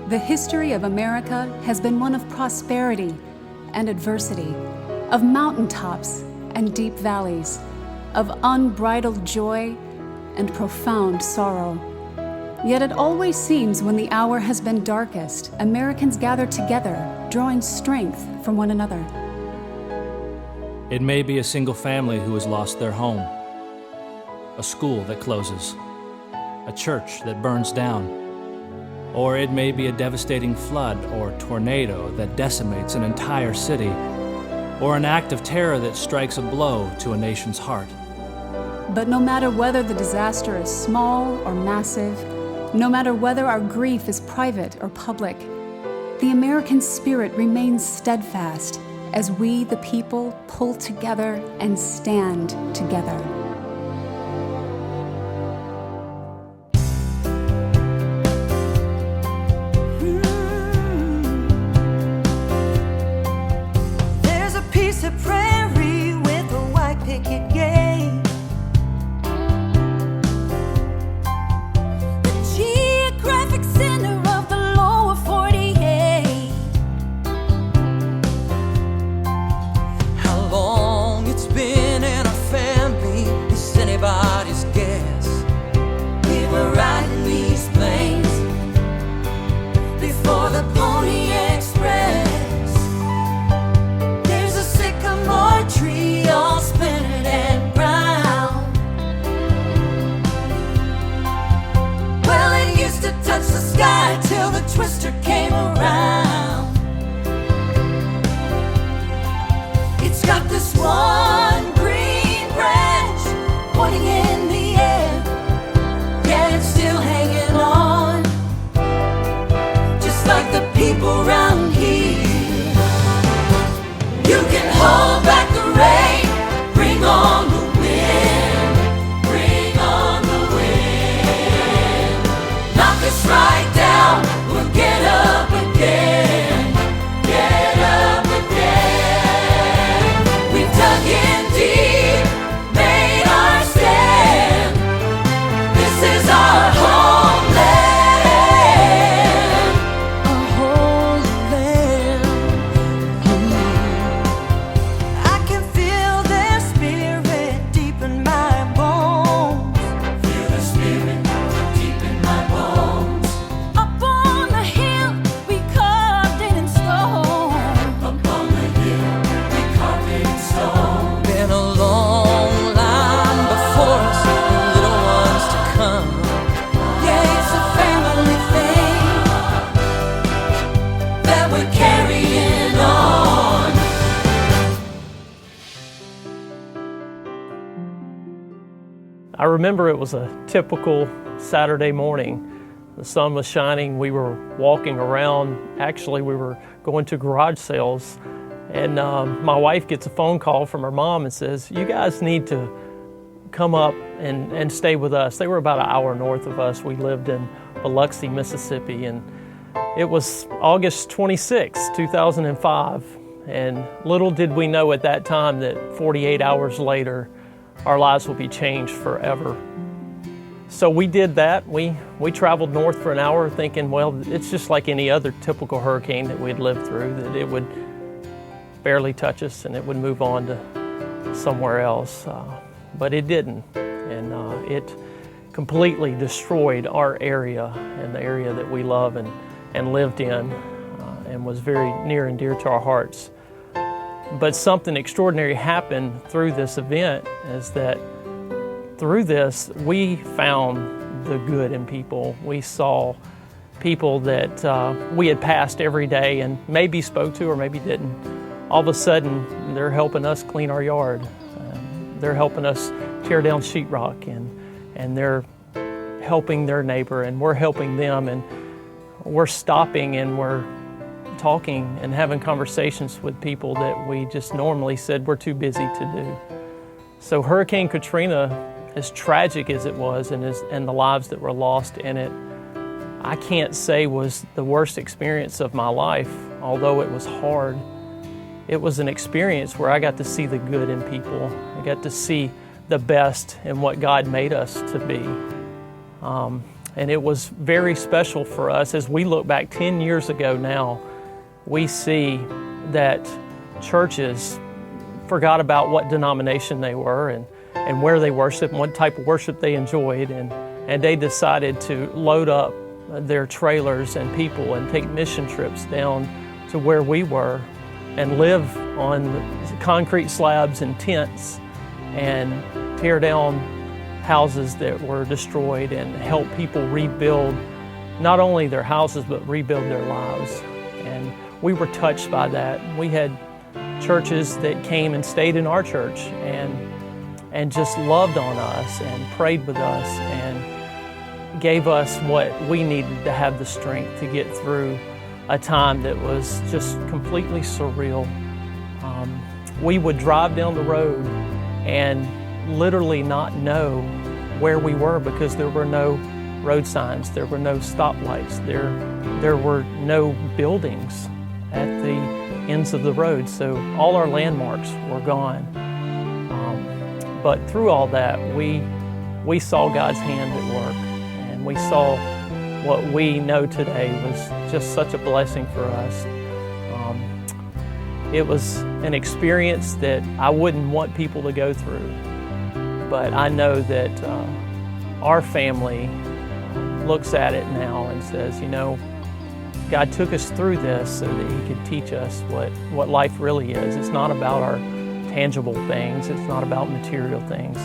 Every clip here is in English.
The history of America has been one of prosperity and adversity, of mountaintops and deep valleys, of unbridled joy and profound sorrow. Yet it always seems when the hour has been darkest, Americans gather together, drawing strength from one another. It may be a single family who has lost their home, a school that closes, a church that burns down, or it may be a devastating flood or tornado that decimates an entire city, or an act of terror that strikes a blow to a nation's heart. But no matter whether the disaster is small or massive, no matter whether our grief is private or public, the American spirit remains steadfast as we, the people, pull together and stand together. There's a piece of prairie with a white picket gate. The geographic center of the lower 48. How long it's been in our family is anybody's guess. We were riding these plains before the Pony Express. There's a sycamore tree all spinning and brown. Well, it used to touch the sky till the twister came around. It's got this one green branch pointing in the air. Yeah, it's still hanging on, just like the people round here. You can hold back the rain, bring on the wind, bring on the wind. Knock us right down, we'll get up again, get up again. We've dug in deep, made our stand. This is our homeland, our homeland. I can feel their spirit deep in my bones. Feel the spirit deep in my bones. Up on the hill, we carved it in stone. Up on the hill, we carved it in stone. Been a long line before us, the little ones to come. Yeah, it's a family thing that we're carrying on. I remember it was a typical Saturday morning. The sun was shining. We were walking around. Actually, we were going to garage sales, and my wife gets a phone call from her mom and says, "You guys need to come up and stay with us." They were about an hour north of us. We lived in Biloxi, Mississippi, and it was August 26, 2005. And little did we know at that time that 48 hours later, our lives would be changed forever. So we did that. We traveled north for an hour thinking, well, it's just like any other typical hurricane that we'd lived through, that it would barely touch us and it would move on to somewhere else. But it didn't. And it completely destroyed our area and the area that we love and lived in, and was very near and dear to our hearts. But something extraordinary happened through this event, is that through this, we found the good in people. We saw people that we had passed every day and maybe spoke to or maybe didn't. All of a sudden, they're helping us clean our yard. They're helping us tear down sheetrock, and they're helping their neighbor, and we're helping them, and we're stopping and we're talking and having conversations with people that we just normally said we're too busy to do. So Hurricane Katrina, as tragic as it was, and the lives that were lost in it, I can't say was the worst experience of my life, although it was hard. It was an experience where I got to see the good in people. I got to see the best in what God made us to be. And it was very special for us. As we look back 10 years ago now, we see that churches forgot about what denomination they were and where they worshiped and what type of worship they enjoyed. And they decided to load up their trailers and people and take mission trips down to where we were and live on concrete slabs and tents and tear down houses that were destroyed and help people rebuild not only their houses but rebuild their lives. And we were touched by that. We had churches that came and stayed in our church and just loved on us and prayed with us and gave us what we needed to have the strength to get through a time that was just completely surreal. We would drive down the road and literally not know where we were because there were no road signs, there were no stoplights, there were no buildings at the ends of the road, so all our landmarks were gone. But through all that, we saw God's hand at work, and we saw what we know today was just such a blessing for us. It was an experience that I wouldn't want people to go through, but I know that our family looks at it now and says, you know, God took us through this so that He could teach us what life really is. It's not about our tangible things. It's not about material things.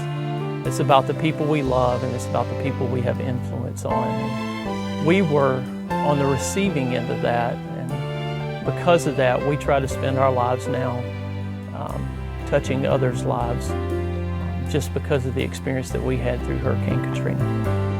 It's about the people we love, and it's about the people we have influence on. And we were on the receiving end of that, and because of that, we try to spend our lives now touching others' lives just because of the experience that we had through Hurricane Katrina.